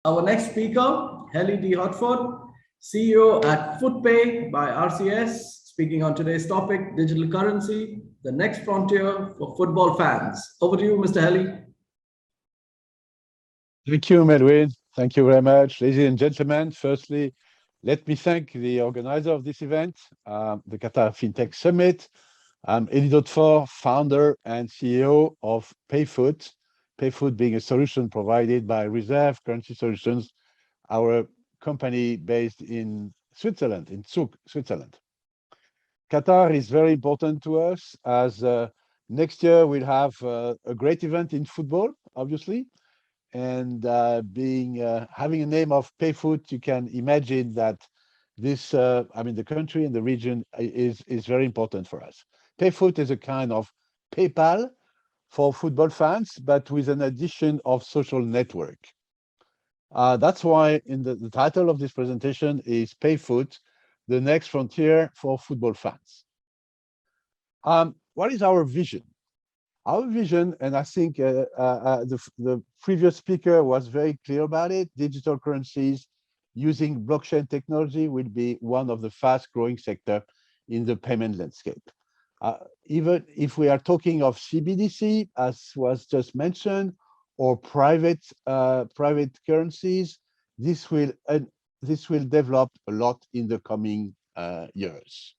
Our next speaker, Helie Hotford, CEO at FootPay by RCS, speaking on today's topic, digital currency, the next frontier for football fans. Over to you, Mr. Helie. Thank you, Melvin. Thank you very much. Ladies and gentlemen, firstly, let me thank the organizer of this event, the Qatar Fintech Summit. I'm Helie Hotford, founder and CEO of PayFoot. PayFoot being a solution provided by Reserve Currency Solutions, our company based in Switzerland, in Zug, Switzerland. Qatar is very important to us as next year we'll have a great event in football, obviously. And having a name of PayFoot, you can imagine that this, the country and the region is very important for us. PayFoot is a kind of PayPal for football fans, but with an addition of social network. That's why in the title of this presentation is PayFoot, the next frontier for football fans. What is our vision? Our vision, and I think the previous speaker was very clear about it, digital currencies using blockchain technology will be one of the fast-growing sector in the payment landscape. Even if we are talking of CBDC, as was just mentioned, or private currencies, this will develop a lot in the coming years.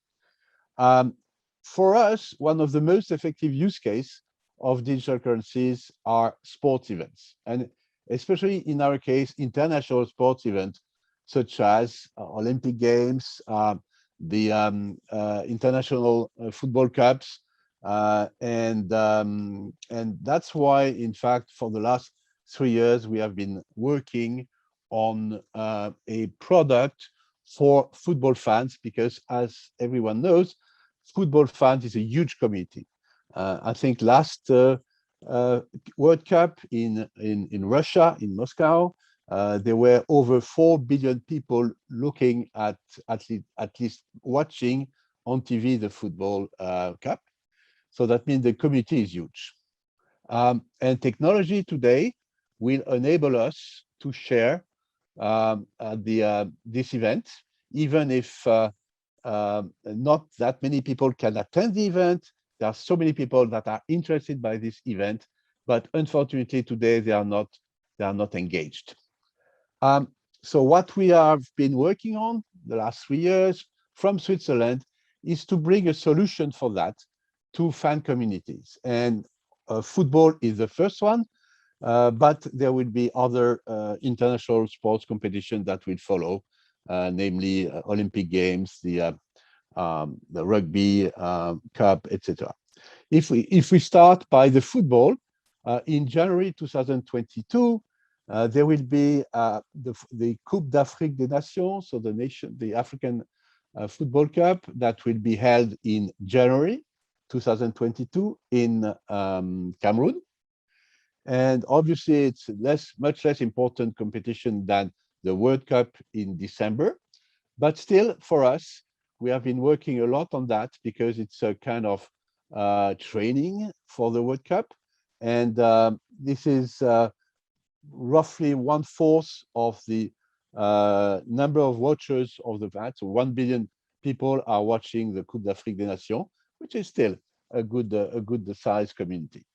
For us, one of the most effective use case of digital currencies are sports events, and especially in our case, international sports events such as Olympic Games, the international football cups, and that's why, in fact, for the last 3 years, we have been working on a product for football fans, because as everyone knows, football fans is a huge community. I think last World Cup in Russia, in Moscow, there were over 4 billion people looking at least watching on TV the football cup. So that means the community is huge. And technology today will enable us to share this event, even if not that many people can attend the event. There are so many people that are interested by this event, but unfortunately today they are not engaged. So what we have been working on the last 3 years from Switzerland is to bring a solution for that to fan communities. And football is the first one, but there will be other international sports competitions that will follow, namely Olympic Games, the rugby cup, etc. If we start by the football, in January 2022, there will be the Coupe d'Afrique des Nations, so the African Football Cup, that will be held in January 2022 in Cameroon. And obviously, it's much less important competition than the World Cup in December. But still, for us, we have been working a lot on that because it's a kind of training for the World Cup. And this is roughly 1/4 of the number of watchers of the event. So 1 billion people are watching the Coupe d'Afrique des Nations, which is still a good size community.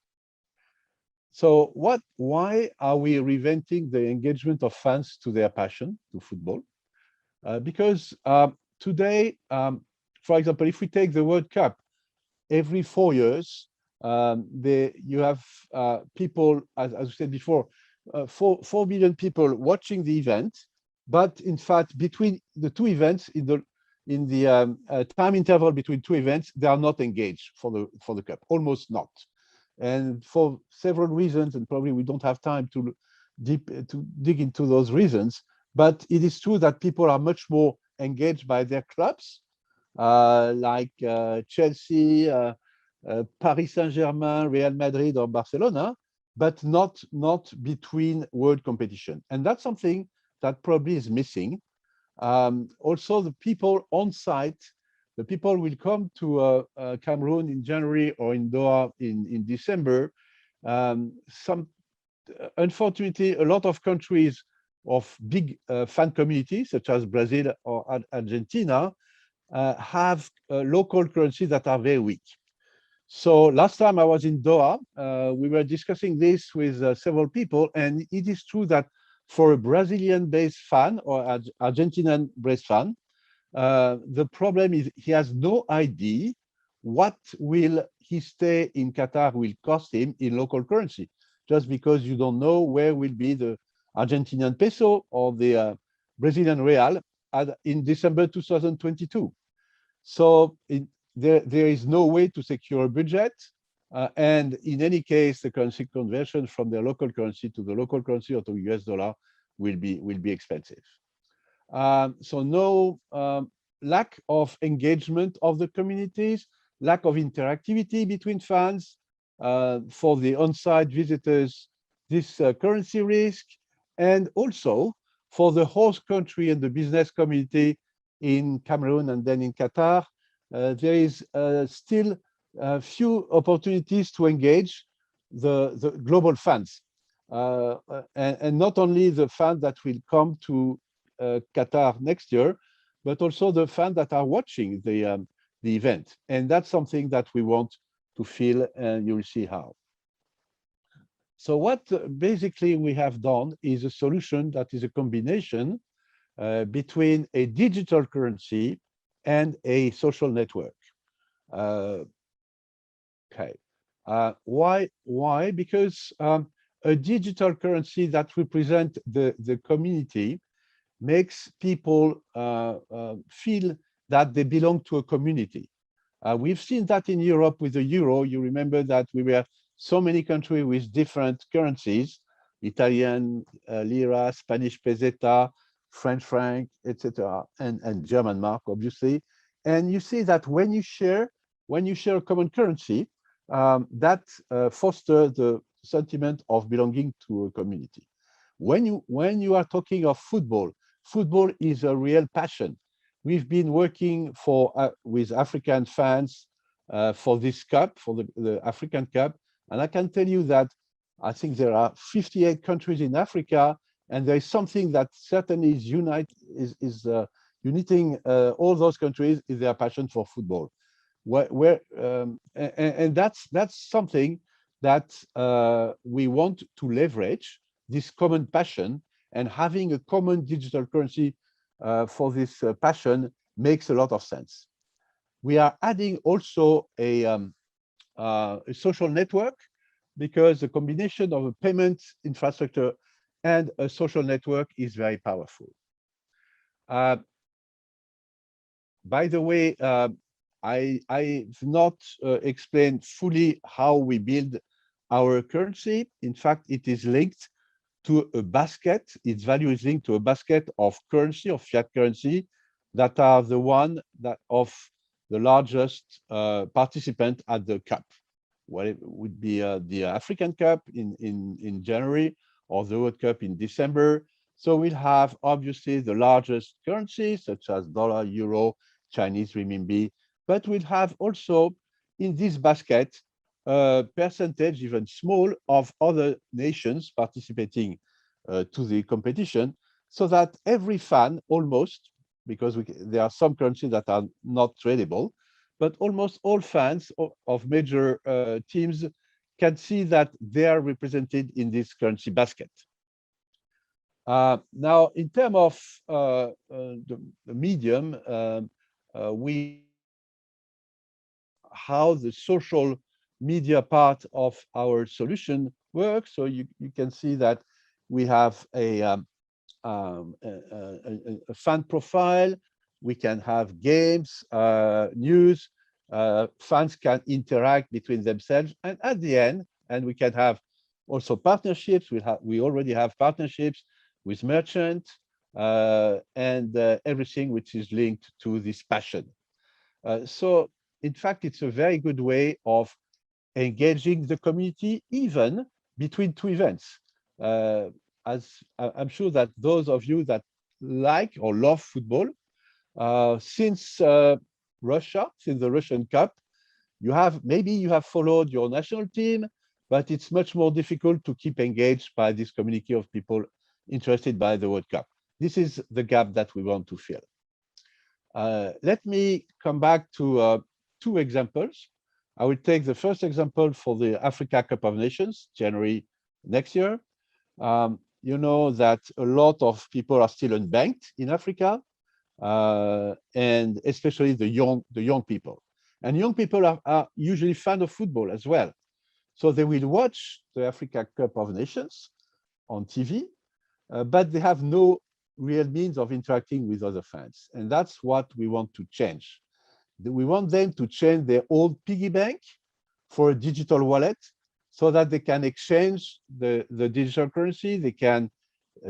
So why are we reinventing the engagement of fans to their passion, to football? Because today, for example, if we take the World Cup, every 4 years, you have people, as we said before, 4 billion people watching the event, but in fact, between the two events, in the time interval between two events, they are not engaged for the cup, almost not. And for several reasons, and probably we don't have time to dig into those reasons, but it is true that people are much more engaged by their clubs, like Chelsea, Paris Saint-Germain, Real Madrid, or Barcelona, but not between world competition. And that's something that probably is missing. Also, the people on site, the people will come to Cameroon in January or in Doha in December. Unfortunately, a lot of countries of big fan communities, such as Brazil or Argentina, have local currencies that are very weak. So last time I was in Doha, we were discussing this with several people, and it is true that for a Brazilian-based fan or Argentinian-based fan, the problem is he has no idea what will his stay in Qatar will cost him in local currency, just because you don't know where will be the Argentinian peso or the Brazilian real in December 2022. So there is no way to secure a budget. And in any case, the currency conversion from their local currency to the local currency or to US dollar will be expensive. So no lack of engagement of the communities, lack of interactivity between fans, for the on-site visitors, this currency risk, and also for the host country and the business community in Cameroon and then in Qatar, there is still few opportunities to engage the global fans, and not only the fans that will come to Qatar next year, but also the fans that are watching the event. And that's something that we want to feel, and you'll see how. So what basically we have done is a solution that is a combination between a digital currency and a social network. Okay. Why? Because a digital currency that represents the community makes people feel that they belong to a community. We've seen that in Europe with the euro. You remember that we were so many countries with different currencies: Italian lira, Spanish peseta, French franc, etc., and German mark, obviously. And you see that when you share a common currency, that fosters the sentiment of belonging to a community. When you are talking of football, football is a real passion. We've been working with African fans for this cup, for the African Cup, and I can tell you that I think there are 58 countries in Africa, and there is something that certainly is uniting all those countries is their passion for football. And that's something that we want to leverage, this common passion, and having a common digital currency for this passion makes a lot of sense. We are adding also a social network, because the combination of a payment infrastructure and a social network is very powerful. By the way, I've not explained fully how we build our currency. In fact, it is linked to a basket. Its value is linked to a basket of currency, of fiat currency, that are the one that of the largest participant at the Cup. Well, it would be the African Cup in January, or the World Cup in December. So we'll have obviously the largest currencies such as dollar, euro, Chinese renminbi, but we'll have also in this basket a percentage, even small, of other nations participating to the competition, so that every fan almost, because there are some currencies that are not tradable, but almost all fans of major teams can see that they are represented in this currency basket. Now, in terms of the medium, how the social media part of our solution works. So you can see that we have a fan profile. We can have games, news. Fans can interact between themselves, and at the end, and we can have also partnerships. We already have partnerships with merchants and everything which is linked to this passion. So in fact, it's a very good way of engaging the community, even between two events. As I'm sure that those of you that like or love football, since Russia, since the Russian Cup, maybe you have followed your national team, but it's much more difficult to keep engaged by this community of people interested by the World Cup. This is the gap that we want to fill. Let me come back to two examples. I will take the first example for the Africa Cup of Nations, January next year. You know that a lot of people are still unbanked in Africa, and especially the young people. And young people are usually fans of football as well. So they will watch the Africa Cup of Nations on TV, but they have no real means of interacting with other fans. And that's what we want to change. We want them to change their old piggy bank for a digital wallet so that they can exchange the digital currency, they can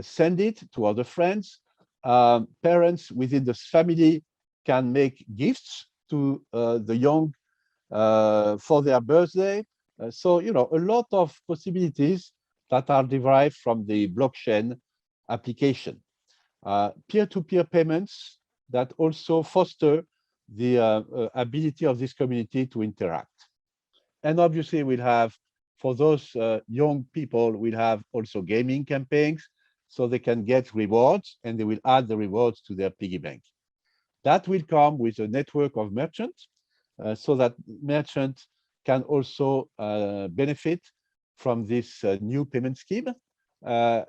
send it to other friends. Parents within the family can make gifts to the young for their birthday. So, you know, a lot of possibilities that are derived from the blockchain application. Peer-to-peer payments that also foster the ability of this community to interact. And obviously we'll have, for those young people, we'll have also gaming campaigns so they can get rewards and they will add the rewards to their piggy bank. That will come with a network of merchants so that merchants can also benefit from this new payment scheme,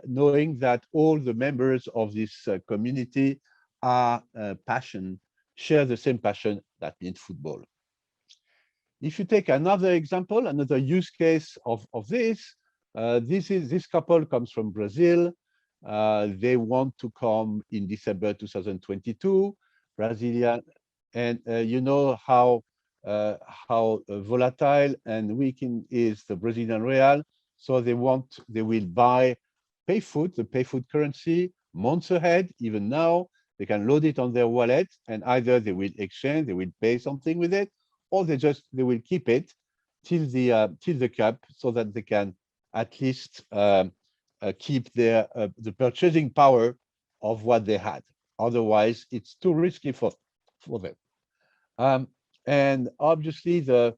knowing that all the members of this community are share the same passion, that means football. If you take another example, another use case of this, this couple comes from Brazil. They want to come in December 2022, Brazilian, and you know how volatile and weak is the Brazilian real. So they will the pay-food currency months ahead, even now. They can load it on their wallet and either they will exchange, they will pay something with it, or they will keep it till the cup so that they can at least keep their the purchasing power of what they had. Otherwise, it's too risky for them. And obviously, the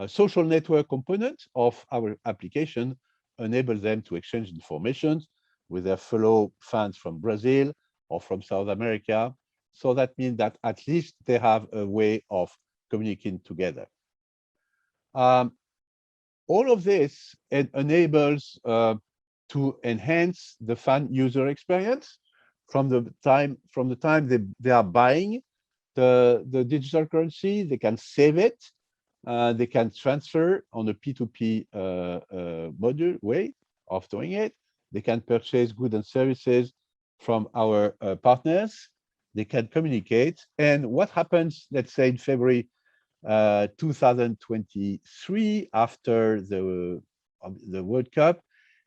social network component of our application enables them to exchange information with their fellow fans from Brazil or from South America. So that means that at least they have a way of communicating together. All of this enables to enhance the fan user experience from the time they are buying the digital currency. They can save it, they can transfer on a P2P module way of doing it. They can purchase goods and services from our partners. They can communicate. And what happens, let's say in February 2023, after the World Cup,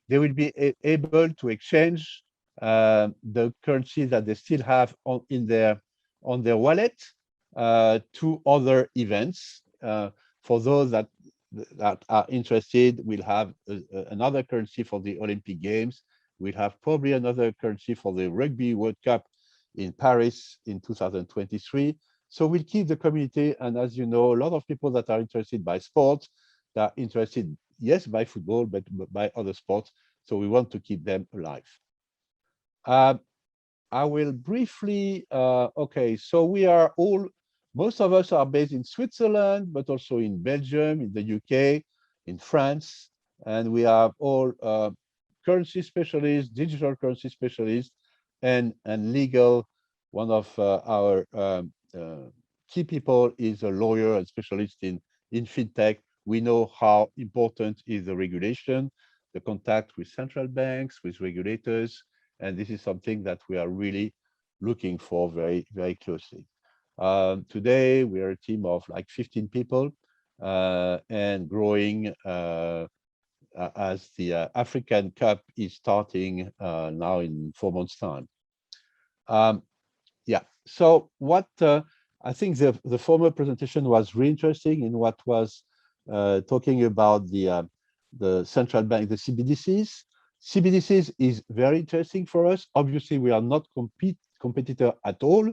they will be able to exchange the currency that they still have on their wallet to other events. For those that are interested, we'll have another currency for the Olympic Games. We'll have probably another currency for the Rugby World Cup in Paris in 2023. So we'll keep the community, and as you know, a lot of people that are interested by sports, that are interested, yes, by football, but by other sports. So we want to keep them alive. I will briefly, okay, so most of us are based in Switzerland, but also in Belgium, in the UK, in France, and we are all currency specialists, digital currency specialists, and legal. One of our key people is a lawyer and specialist in fintech. We know how important is the regulation, the contact with central banks, with regulators, and this is something that we are really looking for very, very closely. Today, we are a team of like 15 people and growing as the African Cup is starting now in 4 months' time. Yeah, so what I think the former presentation was really interesting in what was talking about the central bank, the CBDCs. CBDCs is very interesting for us. Obviously, we are not competitor at all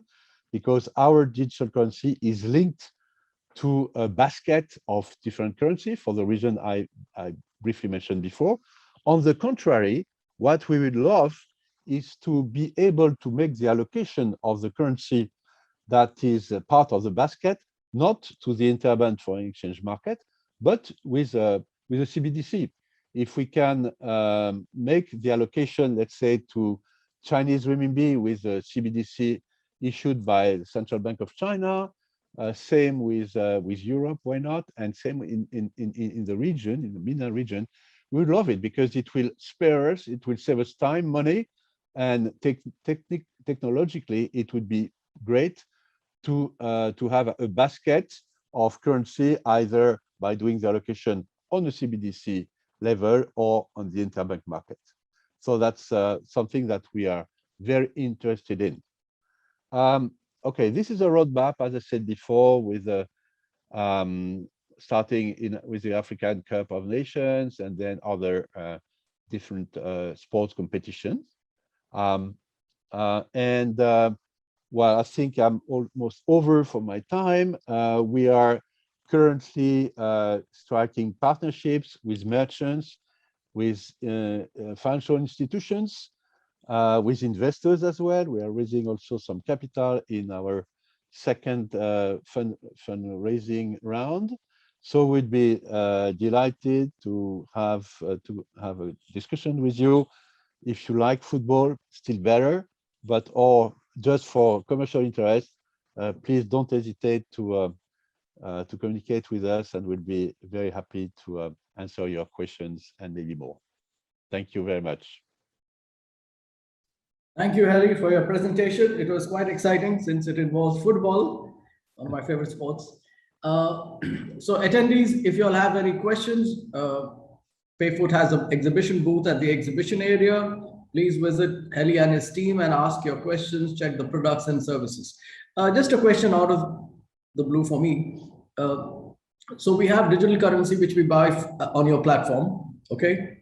because our digital currency is linked to a basket of different currency for the reason I briefly mentioned before. On the contrary, what we would love is to be able to make the allocation of the currency that is a part of the basket, not to the interbank foreign exchange market, but with a CBDC. If we can make the allocation, let's say, to Chinese renminbi with a CBDC issued by the Central Bank of China, same with Europe, why not? And same in the region, in the MENA region, we would love it because it will spare us, it will save us time, money, and technologically, it would be great to have a basket of currency, either by doing the allocation on the CBDC level or on the interbank market. So that's something that we are very interested in. Okay, this is a roadmap, as I said before, with starting with the African Cup of Nations and then other different sports competitions. Well, I think I'm almost over for my time. We are currently striking partnerships with merchants, with financial institutions, with investors as well. We are raising also some capital in our second fundraising round. So we'd be delighted to have a discussion with you. If you like football, still better, but or just for commercial interest, please don't hesitate to communicate with us, and we'll be very happy to answer your questions and maybe more. Thank you very much. Thank you, Helie, for your presentation. It was quite exciting since it involves football, one of my favorite sports. So attendees, if you all have any questions, Payfoot has an exhibition booth at the exhibition area. Please visit Helie and his team and ask your questions, check the products and services. Just a question out of the blue for me. So we have digital currency, which we buy on your platform, okay?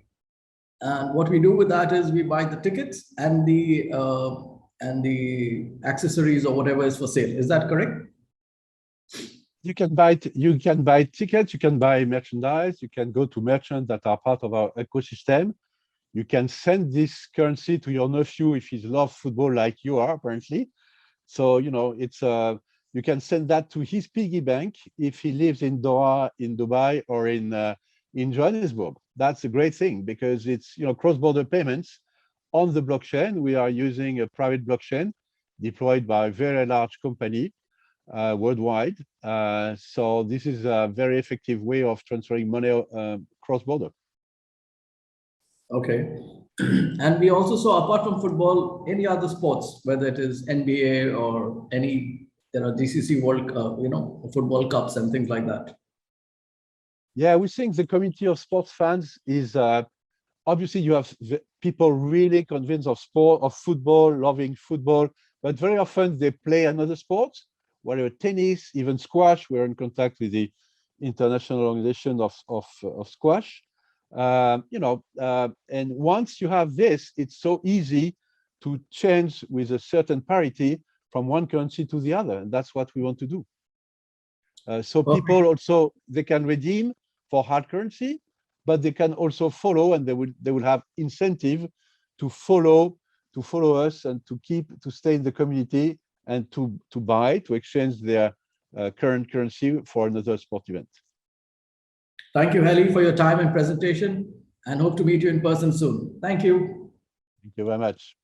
And what we do with that is we buy the tickets and the accessories or whatever is for sale. Is that correct? You can buy tickets, you can buy merchandise, you can go to merchants that are part of our ecosystem. You can send this currency to your nephew if he loves football like you are, apparently. So, you know, it's you can send that to his piggy bank if he lives in Doha, in Dubai, or in Johannesburg. That's a great thing because it's, you know, cross-border payments on the blockchain. We are using a private blockchain deployed by a very large company worldwide. So this is a very effective way of transferring money cross-border. Okay. And we also saw, apart from football, any other sports, whether it is NBA or any, GCC World, football cups and things like that. Yeah, we think the community of sports fans is obviously you have people really convinced of sport, of football, loving football, but very often they play another sport, whether tennis, even squash. We're in contact with the International Organization of Squash. And once you have this, it's so easy to change with a certain parity from one currency to the other. And that's what we want to do. So people also, they can redeem for hard currency, but they can also follow, and they will have incentive to follow us and to stay in the community and to exchange their current currency for another sport event. Thank you, Helie, for your time and presentation, and hope to meet you in person soon. Thank you. Thank you very much.